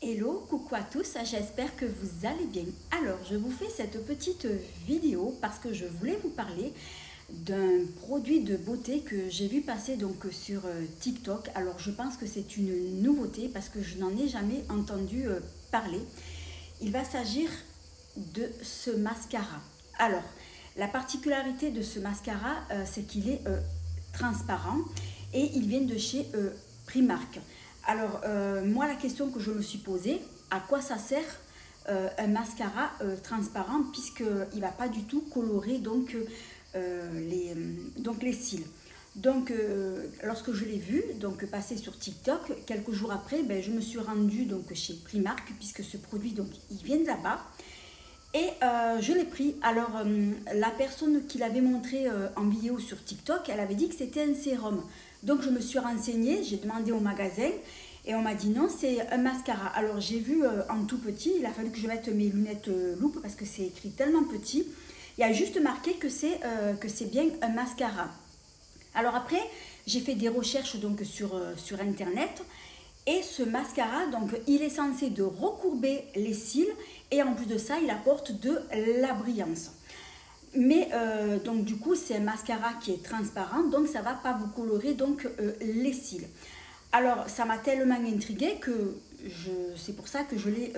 Hello, coucou à tous, j'espère que vous allez bien. Alors, je vous fais cette petite vidéo parce que je voulais vous parler d'un produit de beauté que j'ai vu passer donc sur TikTok. Alors, je pense que c'est une nouveauté parce que je n'en ai jamais entendu parler. Il va s'agir de ce mascara. Alors, la particularité de ce mascara, c'est qu'il est transparent et il vient de chez Primark. Alors, moi, la question que je me suis posée, à quoi ça sert un mascara transparent puisqu'il ne va pas du tout colorer donc, les cils. Donc, lorsque je l'ai vu donc, passer sur TikTok, quelques jours après, ben, je me suis rendue donc, chez Primark puisque ce produit, donc, il vient de là-bas. Et je l'ai pris. Alors, la personne qui l'avait montré en vidéo sur TikTok, elle avait dit que c'était un sérum. Donc, je me suis renseignée, j'ai demandé au magasin et on m'a dit non, c'est un mascara. Alors, j'ai vu en tout petit, il a fallu que je mette mes lunettes loupe parce que c'est écrit tellement petit. Il y a juste marqué que c'est bien un mascara. Alors après, j'ai fait des recherches donc, sur Internet. Et ce mascara, donc, il est censé de recourber les cils et en plus de ça, il apporte de la brillance. Mais donc du coup, c'est un mascara qui est transparent, donc ça ne va pas vous colorer donc, les cils. Alors, ça m'a tellement intriguée que c'est pour ça que je l'ai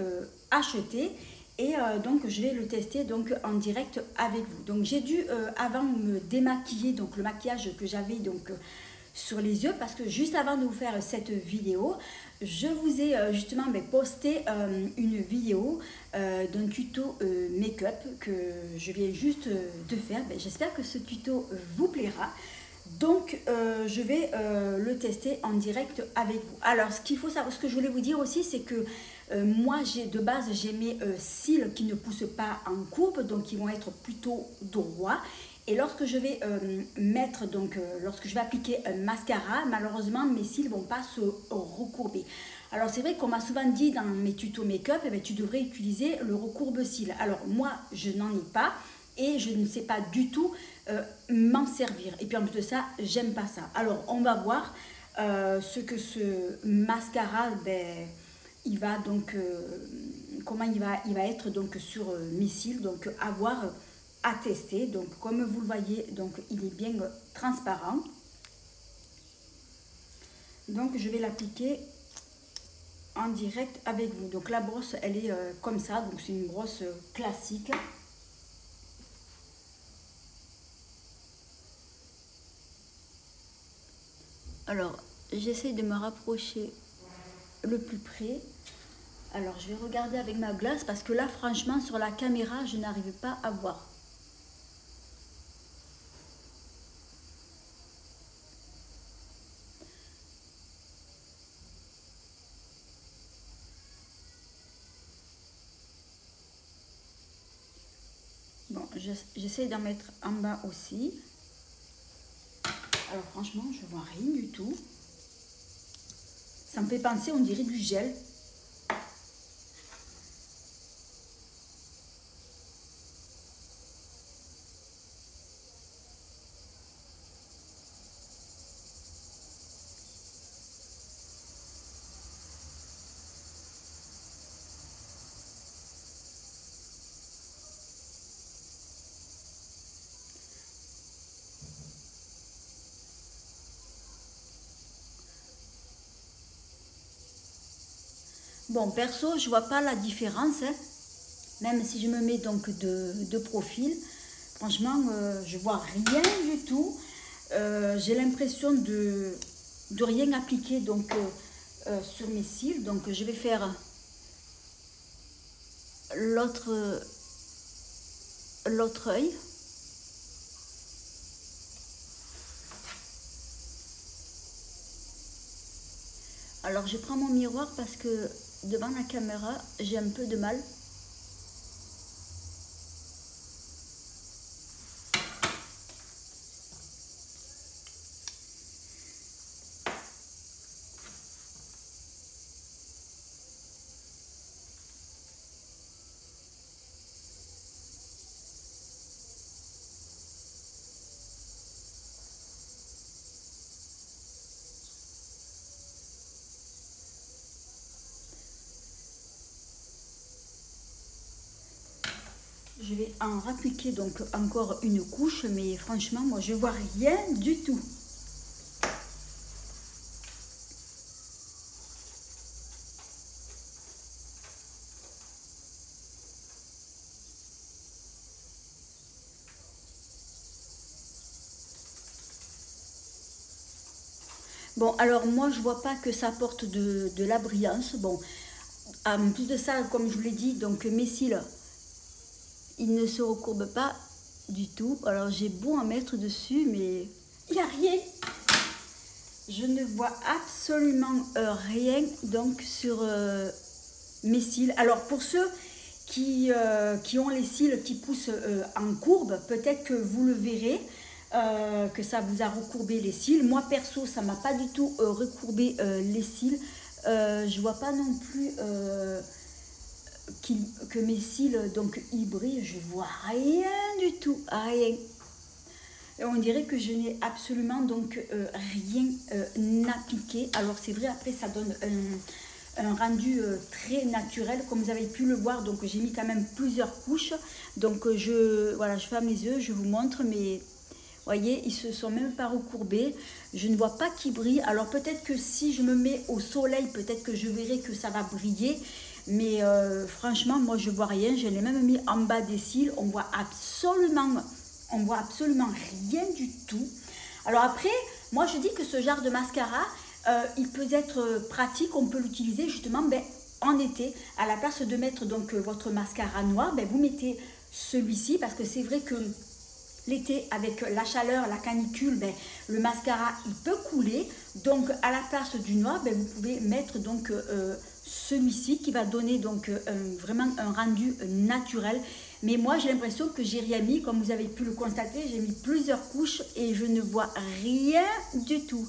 acheté et donc je vais le tester donc, en direct avec vous. Donc j'ai dû avant me démaquiller, donc le maquillage que j'avais donc sur les yeux parce que juste avant de vous faire cette vidéo, je vous ai justement posté une vidéo d'un tuto make-up que je viens juste de faire. J'espère que ce tuto vous plaira. Donc, je vais le tester en direct avec vous. Alors, ce qu'il faut savoir, ce que je voulais vous dire aussi, c'est que moi, de base, j'ai mes cils qui ne poussent pas en courbe, donc qui vont être plutôt droits. Et lorsque je vais mettre, donc, lorsque je vais appliquer un mascara, malheureusement, mes cils ne vont pas se recourber. Alors, c'est vrai qu'on m'a souvent dit dans mes tutos make-up, eh bien, tu devrais utiliser le recourbe-cils. Alors, moi, je n'en ai pas. Et je ne sais pas du tout m'en servir. Et puis en plus de ça, j'aime pas ça. Alors, on va voir ce que ce mascara, il va donc, comment il va être donc sur mes cils. Donc, avoir à tester. Donc, comme vous le voyez, donc, il est bien transparent. Donc, je vais l'appliquer en direct avec vous. Donc, la brosse, elle est comme ça. Donc, c'est une brosse classique. Alors, j'essaie de me rapprocher le plus près. Alors, je vais regarder avec ma glace parce que là, franchement, sur la caméra, je n'arrive pas à voir. Bon, j'essaie d'en mettre en bas aussi. Alors, franchement, je vois rien du tout. Ça me fait penser, on dirait du gel. Bon, perso, je vois pas la différence, hein. Même si je me mets donc de profil. Franchement, je vois rien du tout. J'ai l'impression de rien appliquer donc, sur mes cils. Donc, je vais faire l'autre œil. Alors, je prends mon miroir parce que devant la caméra, j'ai un peu de mal. je vais en rappliquer donc encore une couche, mais franchement, moi, je vois rien du tout. Bon, alors moi, je vois pas que ça apporte de la brillance. Bon, en plus de ça, comme je vous l'ai dit, donc mes cils, ils ne se recourbent pas du tout. Alors, j'ai beau en mettre dessus, mais il n'y a rien. Je ne vois absolument rien donc sur mes cils. Alors, pour ceux qui ont les cils qui poussent en courbe, peut-être que vous le verrez. Que ça vous a recourbé les cils. Moi perso, ça m'a pas du tout recourbé les cils. Je vois pas non plus que mes cils donc ils brillent. Je vois rien du tout, rien. Et on dirait que je n'ai absolument donc rien appliqué. Alors c'est vrai, après ça donne un rendu très naturel comme vous avez pu le voir. Donc j'ai mis quand même plusieurs couches. Donc voilà, je ferme les yeux, je vous montre, mais voyez, ils se sont même pas recourbés. Je ne vois pas qu'ils brillent. Alors peut-être que si je me mets au soleil, peut-être que je verrai que ça va briller. Mais franchement, moi je vois rien. Je l'ai même mis en bas des cils. On voit absolument rien du tout. Alors après, moi je dis que ce genre de mascara, il peut être pratique. On peut l'utiliser justement en été. À la place de mettre donc votre mascara noir, vous mettez celui-ci parce que c'est vrai que l'été, avec la chaleur, la canicule, le mascara, il peut couler. Donc, à la place du noir, vous pouvez mettre donc celui-ci qui va donner donc vraiment un rendu naturel. Mais moi, j'ai l'impression que j'ai rien mis. Comme vous avez pu le constater, j'ai mis plusieurs couches et je ne vois rien du tout.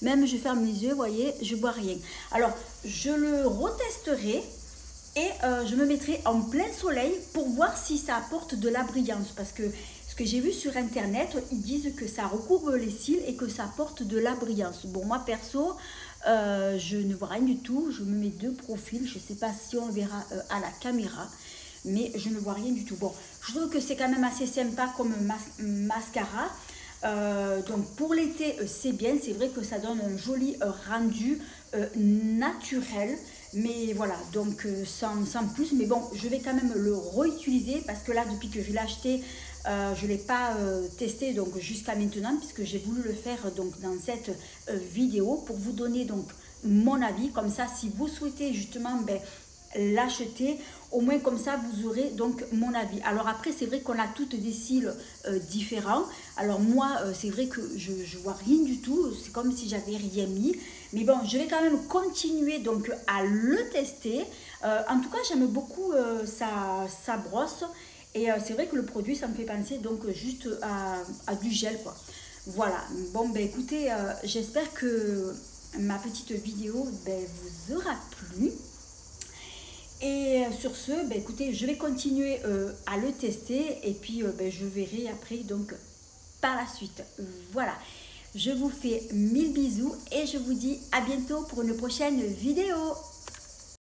Même je ferme les yeux, vous voyez, je vois rien. Alors, je le retesterai. Et je me mettrai en plein soleil pour voir si ça apporte de la brillance. Parce que ce que j'ai vu sur internet, ils disent que ça recouvre les cils et que ça apporte de la brillance. Bon, moi perso, je ne vois rien du tout. Je me mets deux profils. Je ne sais pas si on le verra à la caméra. Mais je ne vois rien du tout. Bon, je trouve que c'est quand même assez sympa comme mascara. Donc pour l'été, c'est bien. C'est vrai que ça donne un joli rendu naturel. Mais voilà, donc sans plus. Mais bon, je vais quand même le réutiliser parce que là, depuis que je l'ai acheté, je ne l'ai pas testé donc jusqu'à maintenant puisque j'ai voulu le faire donc dans cette vidéo pour vous donner donc mon avis. Comme ça, si vous souhaitez justement l'acheter, au moins comme ça vous aurez donc mon avis. Alors après c'est vrai qu'on a toutes des cils différents. Alors moi c'est vrai que je vois rien du tout, c'est comme si j'avais rien mis, mais bon je vais quand même continuer donc à le tester. En tout cas j'aime beaucoup sa brosse et c'est vrai que le produit ça me fait penser donc juste à du gel quoi. Voilà, bon écoutez, j'espère que ma petite vidéo vous aura plu. Et sur ce, écoutez, je vais continuer à le tester et puis je verrai après donc par la suite. Voilà, je vous fais 1000 bisous et je vous dis à bientôt pour une prochaine vidéo.